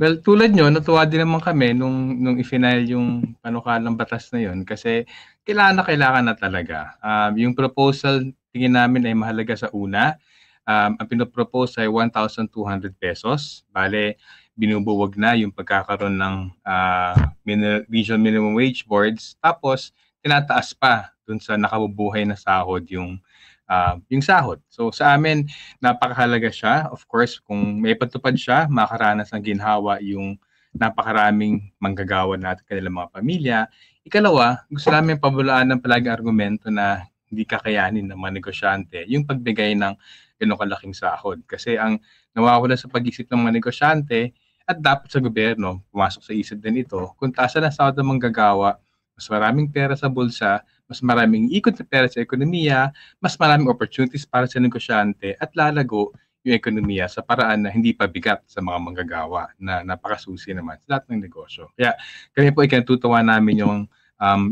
Well, tulad nyo, natuwa din naman kami nung i-final yung panukalang batas na yun kasi kailangan na talaga. Yung proposal, tingin namin ay mahalaga sa una. Ang pinopropose ay 1,200 pesos. Bale, binubuwag na yung pagkakaroon ng regional minimum wage boards. Tapos, tinataas pa dun sa nakabubuhay na sahod yung sahod. So sa amin, napakahalaga siya. Of course, kung may patupad siya, makaranas ng ginhawa yung napakaraming manggagawa natin kanilang mga pamilya. Ikalawa, gusto namin pabulaan ng palaging argumento na hindi kakayanin ng mga negosyante yung pagbigay ng ganong kalaking sahod. Kasi ang nawawala sa pag-isip ng mga negosyante at dapat sa gobyerno, pumasok sa isip din ito, kung taasan ang sahod ng manggagawa, mas maraming pera sa bulsa, mas maraming ikot na pera sa ekonomiya, mas maraming opportunities para sa negosyante at lalago yung ekonomiya sa paraan na hindi pa bigat sa mga manggagawa na napakasusi naman sa lahat ng negosyo. Kaya kami po ikinatutuwa namin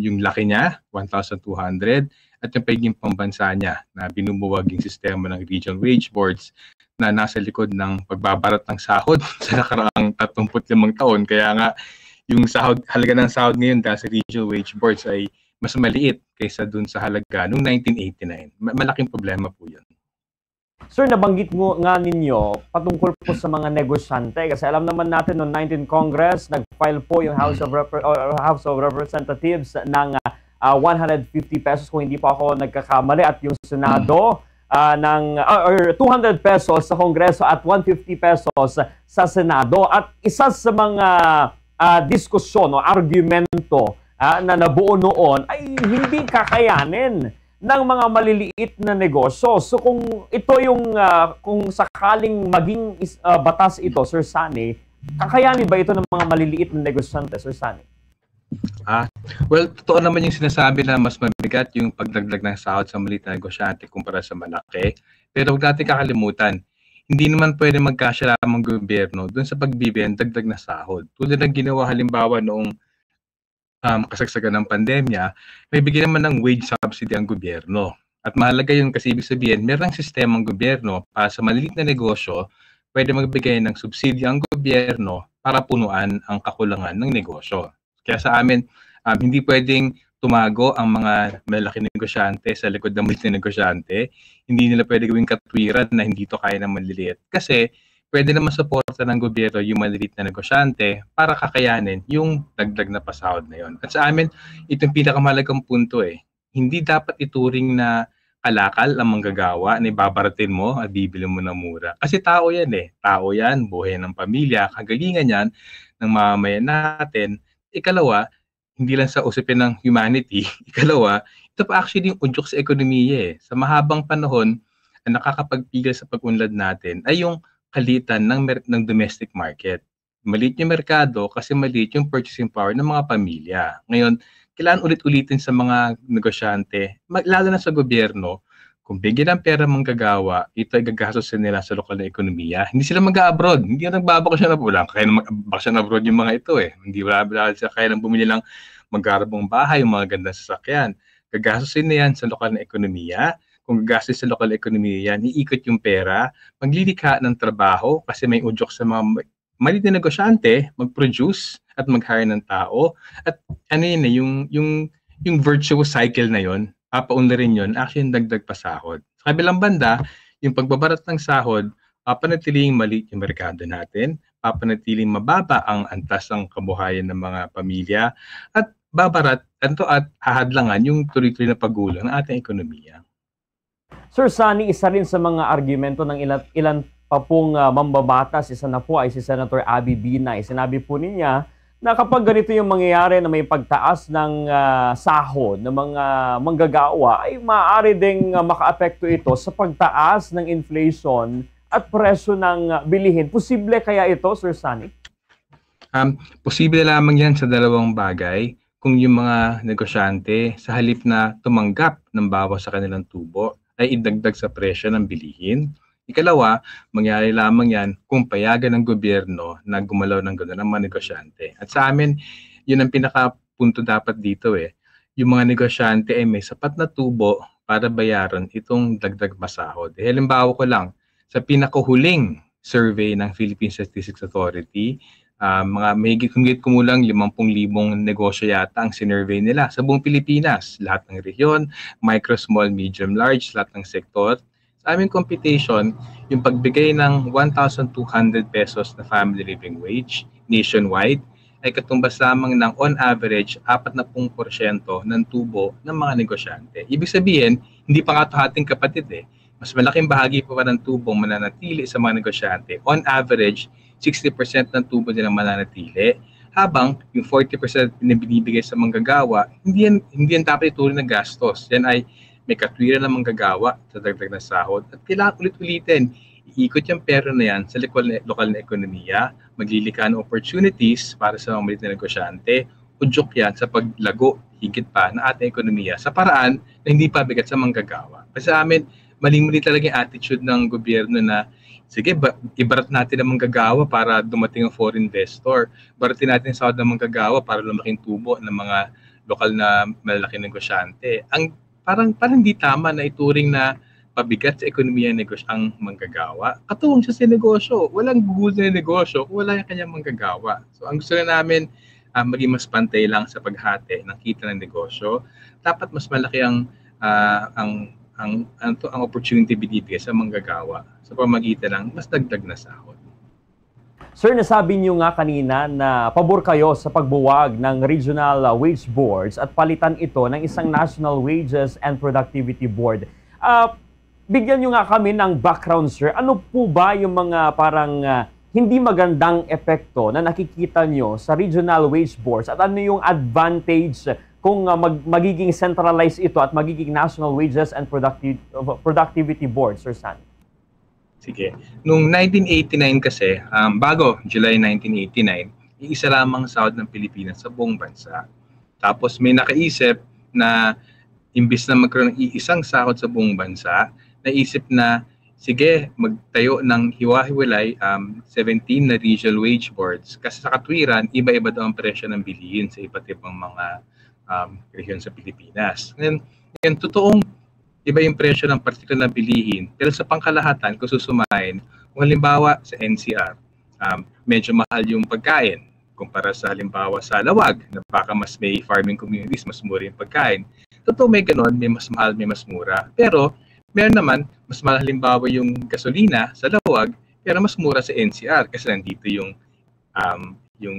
yung laki niya, 1,200, at yung pagiging pambansa niya na binubuwag yung sistema ng regional wage boards na nasa likod ng pagbabarat ng sahod sa nakaraang 35 taon. Kaya nga, yung halaga ng sahod ngayon dahil sa regional wage boards ay mas maliit kaysa dun sa halaga noong 1989. Malaking problema po yun. Sir, nabanggit nga ninyo patungkol po sa mga negosyante kasi alam naman natin noong 19 Congress, nag-file po yung House of Representatives ng 150 pesos kung hindi pa ako nagkakamali at yung Senado or 200 pesos sa Kongreso at 150 pesos sa Senado. At isa sa mga diskusyon o argumento na nabuo noon ay hindi kakayanin ng mga maliliit na negosyo. So kung ito yung kung sakaling maging batas ito, Sir Sunny, kakayanin ba ito ng mga maliliit na negosyante, Sir Sunny? Well, totoo naman yung sinasabi na mas mabigat yung pagdagdag ng sahod sa maliit na negosyante kumpara sa malaki. Pero huwag natin kakalimutan, hindi naman pwede magkasya lamang gobyerno dun sa pagbibigay ng dagdag na sahod. Tulad ng ginawa halimbawa noong kasagsagan ng pandemya, may bigyan naman ng wage subsidy ang gobyerno. At mahalaga yun kasi ibig sabihin, merong sistemang gobyerno para sa maliliit na negosyo, pwede magbigay ng subsidy ang gobyerno para punuan ang kakulangan ng negosyo. Kaya sa amin, hindi pwedeng tumago ang mga malaki negosyante sa likod ng maliit na negosyante. Hindi nila pwede gawing katwiran na hindi to kaya ng maliliit. Kasi pwede naman suporta ng gobyerno yung maliliit na negosyante para kakayanin yung dagdag na pasahod na yon. At sa amin, itong pinakamahalagang punto hindi dapat ituring na kalakal ang manggagawa na ibabaratin mo at bibili mo ng mura. Kasi tao yan Tao yan, buhay ng pamilya, kagalingan yan ng mamamayan natin. Ikalawa, hindi lang sa usapin ng humanity. Ikalawa, ito pa actually yung udyok sa ekonomiya Sa mahabang panahon, ang nakakapagpigil sa pag-unlad natin ay yung kalitan ng domestic market. Maliit yung merkado kasi maliit yung purchasing power ng mga pamilya. Ngayon, kailangan ulit-ulitin sa mga negosyante, lalo na sa gobyerno, kung bigyan ng pera manggagawa, ito ay gagastusin nila sa lokal na ekonomiya. Hindi sila mag-abroad. Hindi na nagbabakasyon na wala. Kaya na magbakasyon abroad yung mga ito Hindi wala sila kaya nang bumili lang magkarabong bahay, yung mga gandang sasakyan. Gagastusin na yan sa lokal na ekonomiya. Kung gagastos sa local economy yan, iikot yung pera, maglilikha ng trabaho kasi may udyok sa mga maliit na negosyante, mag-produce at mag-hire ng tao. At ano yung virtuous cycle na yon, papaunlarin yun, actually yung dagdag pasahod. Sa kabilang banda, yung pagbabarat ng sahod, papanatiling maliit yung merkado natin, papanatiling mababa ang antas ng kabuhayan ng mga pamilya, at babarat at hahadlangan yung tuloy-tuloy na paggulang ng ating ekonomiya. Sir Sunny, isa rin sa mga argumento ng ilan pa pong mambabatas, isa na po ay si Senator Abby Binay. Sinabi po niya na kapag ganito yung mangyayari na may pagtaas ng sahod ng mga manggagawa, ay maaari ding makaapekto ito sa pagtaas ng inflation at presyo ng bilihin. Posible kaya ito, Sir Sunny? Posible lamang yan sa dalawang bagay. Kung yung mga negosyante sa halip na tumanggap ng bawas sa kanilang tubo, ay idagdag sa presyo ng bilihin. Ikalawa, mangyari lamang yan kung payagan ng gobyerno na gumalaw ng gano'n ang mga negosyante. At sa amin, yun ang pinakapunto dapat dito Yung mga negosyante ay may sapat na tubo para bayaran itong dagdag masahod. Halimbawa ko lang, sa pinakahuling survey ng Philippine Statistics Authority, Mga may kumulang 50,000 negosyo yata ang sinurvey nila sa buong Pilipinas. Lahat ng rehiyon, micro, small, medium, large, lahat ng sektor. Sa aming computation, yung pagbigay ng 1,200 pesos na family living wage nationwide ay katumbas lamang ng on average 40% ng tubo ng mga negosyante. Ibig sabihin, hindi pa nga ito ating kapatid mas malaking bahagi pa ng tubo mananatili sa mga negosyante. On average, 60% ng tubo nila mananatili, habang yung 40% na binibigay sa manggagawa, hindi yan dapat ituloy na gastos. Yan ay may katwiran ng manggagawa sa dagdag na sahod at kailangan ulit-ulitin. Iikot yung pera na yan sa lokal na ekonomiya, maglilikha ng opportunities para sa mga maliit na negosyante, udyok yan sa paglago higit pa ng ating ekonomiya sa paraan na hindi pa bigat sa manggagawa. Kasi sa amin, mali-mali talaga yung attitude ng gobyerno na sige, ibarat natin ang manggagawa para dumating ang foreign investor. Baratin natin sa sahod ng manggagawa para lumaking tubo ng mga lokal na malalaking negosyante. Parang hindi tama na ituring na pabigat sa ekonomiya ang manggagawa. Katuwang siya sa negosyo. Walang gugulo na negosyo kung wala yung kanyang manggagawa. So ang gusto na namin, maging mas pantay lang sa paghati ng kita ng negosyo. Dapat mas malaki ang opportunity binibigay sa manggagawa sa pamagitan ng mas dagdag na sahod. Sir, nasabi niyo nga kanina na pabor kayo sa pagbuwag ng regional wage boards at palitan ito ng isang National Wages and Productivity Board. Bigyan niyo nga kami ng background, sir. Ano po ba yung mga parang hindi magandang epekto na nakikita niyo sa regional wage boards at ano yung advantage kung magiging centralized ito at magiging National Wages and Productivity Board, Sir San? Sige. Noong 1989 kasi, bago July 1989, iisa lamang sahod ng Pilipinas sa buong bansa. Tapos may nakaisip na imbis na magkaroon ng iisang sahod sa buong bansa, naisip na sige, magtayo ng hiwa-hiwalay 17 na regional wage boards kasi sa katwiran, iba-iba daw ang presyo ng bilihin sa iba't ibang mga rehiyon sa Pilipinas. Ngayon, totoong iba yung presyo ng particular na bilihin. Pero sa pangkalahatan, kung susumahin, kung halimbawa sa NCR, medyo mahal yung pagkain kumpara sa halimbawa sa Lawag, na baka mas may farming communities, mas mura yung pagkain. Totoo may ganon, may mas mahal, may mas mura. Pero meron naman, mas mahal halimbawa yung gasolina sa Lawag, pero mas mura sa NCR kasi nandito yung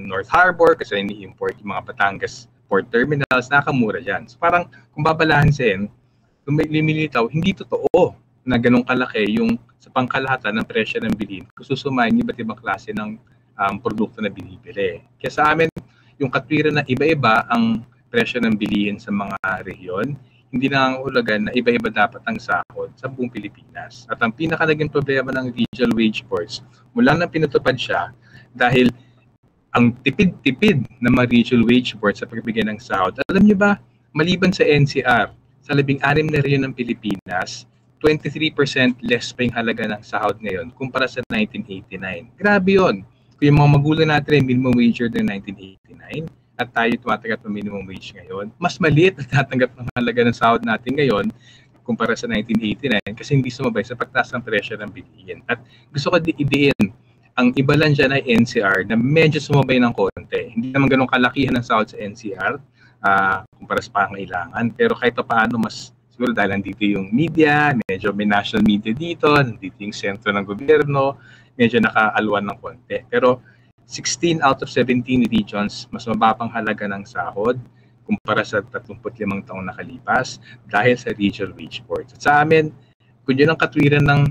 North Harbor, kasi ini-import yung mga Batangas port terminals, nakamura dyan. So parang kung babalansin, kung may limilitaw, hindi totoo na ganun kalaki yung sa pangkalahatan ng presyo ng bilihin. Kung susumayin, iba't ibang klase ng produkto na binibili. Kaya sa amin, yung katwiran na iba-iba ang presyo ng bilihin sa mga rehiyon, hindi nangangahulugan na iba-iba dapat ang sahod sa buong Pilipinas. At ang pinaka-naging problema ng regional wage boards, mula nang pinatupad siya, dahil ang tipid-tipid ng mga regional wage boards sa pagbigay ng sahod. Alam niyo ba, maliban sa NCR, sa 16 na rehiyon ng Pilipinas, 23% less pa yung halaga ng sahod ngayon kumpara sa 1989. Grabe yun. Kung yung mga magulang natin ay minimum wage noong 1989 at tayo tumatanggap ng minimum wage ngayon, mas maliit na tatanggap ng halaga ng sahod natin ngayon kumpara sa 1989 kasi hindi sumabay sa pagtaas ng presyo ng bilihin. At gusto ko idiin, ang iba lang dyan ay NCR na medyo sumabay ng konti. Hindi naman ganun kalakihan ng sahod sa NCR kumpara sa pangailangan. Pero kahit paano mas siguro dahil nandito yung media, medyo may national media dito, nandito yung sentro ng gobyerno, medyo nakaalwan ng konti. Pero 16 out of 17 regions, mas mababang halaga ng sahod kumpara sa 35 taong nakalipas dahil sa regional wage boards. At sa amin, kung yun ang katwiran ng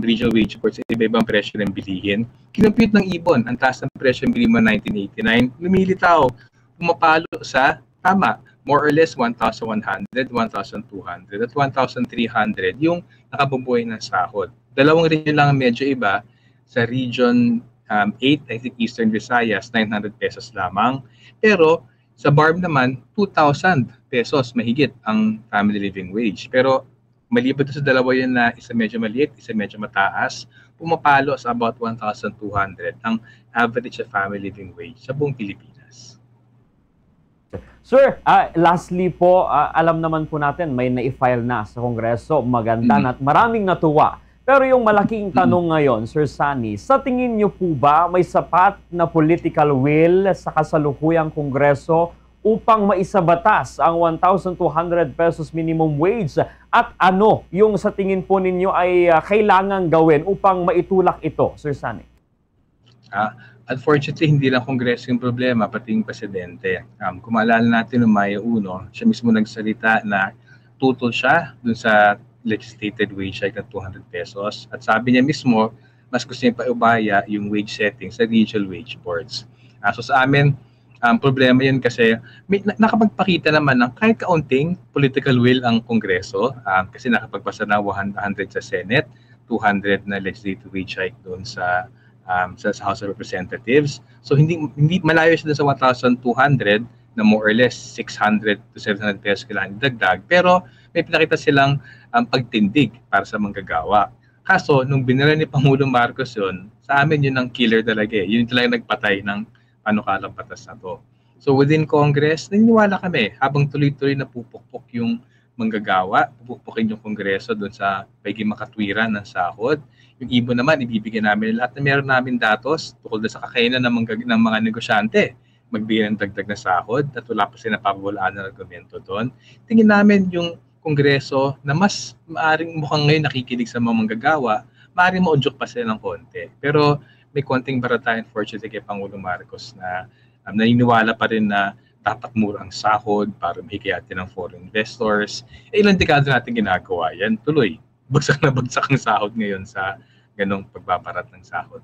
regional wage boards sa iba-ibang presyo ng bilihin, kinumpute ng ibon ang taas ng presyo ng bilihin mo 1989, lumilitaw, pumapalo sa tama, more or less 1,100, 1,200 at 1,300 yung nakabubuhay ng sahod. Dalawang region lang medyo iba, sa region 8, I think Eastern Visayas, 900 pesos lamang. Pero sa BARM naman, 2,000 pesos mahigit ang family living wage. Pero maliban sa dalawa yun na isa medyo maliit, isa medyo mataas, pumapalo sa about 1,200 ang average sa family living wage sa buong Pilipinas. Sir, lastly po, alam naman po natin may na-file na sa Kongreso. Maganda na maraming natuwa Pero yung malaking tanong ngayon, Sir Sunny, sa tingin niyo po ba may sapat na political will sa kasalukuyang Kongreso upang maisabatas ang 1,200 pesos minimum wage? At ano yung sa tingin po ninyo ay kailangan gawin upang maitulak ito, Sir Sunny? Unfortunately, hindi lang Kongreso yung problema, pati yung Presidente. Kung maalala natin noong Mayo 1, siya mismo nagsalita na tutol siya dun sa legislated wage hike na 200 pesos. At sabi niya mismo, mas gusto niya paubaya yung wage setting sa regional wage boards. So sa amin, problema yun kasi nakapagpakita naman ng kahit kaunting political will ang Kongreso kasi nakapagpasa na 100 sa Senate, 200 na legislative wage hike doon sa House of Representatives. So hindi malayo siya sa 1,200 na more or less 600 to 700 pesos kailangan idagdag. Pero may pinakita silang pagtindig para sa manggagawa. Kaso, nung binira ni Pangulong Marcos yun, sa amin yun ang killer talaga eh. Yun talaga nagpatay ng panukalang batas na to. So within Congress, naniniwala kami habang tuloy-tuloy na pupukpok yung manggagawa, pupukpukin yung Kongreso doon sa pagiging makatwiran ng sahod. Yung ibon naman, ibibigyan namin lahat na meron namin datos tukol sa kakainan ng mga negosyante. Magbigay ng dagdag na sahod at wala pa sila napapawalaan ng argumento doon. Tingin namin yung Kongreso na mas maaring mukhang ngayon nakikinig sa mga manggagawa, maaring maudyok pa sila ng konti. Pero may konting barata unfortunately kay Pangulong Marcos na naniniwala pa rin na dapat mura ang sahod para mahikiyatin ng foreign investors. Ilang dekada natin ginagawa yan. Tuloy, bagsak na bagsak ang sahod ngayon sa ganong pagbabarat ng sahod.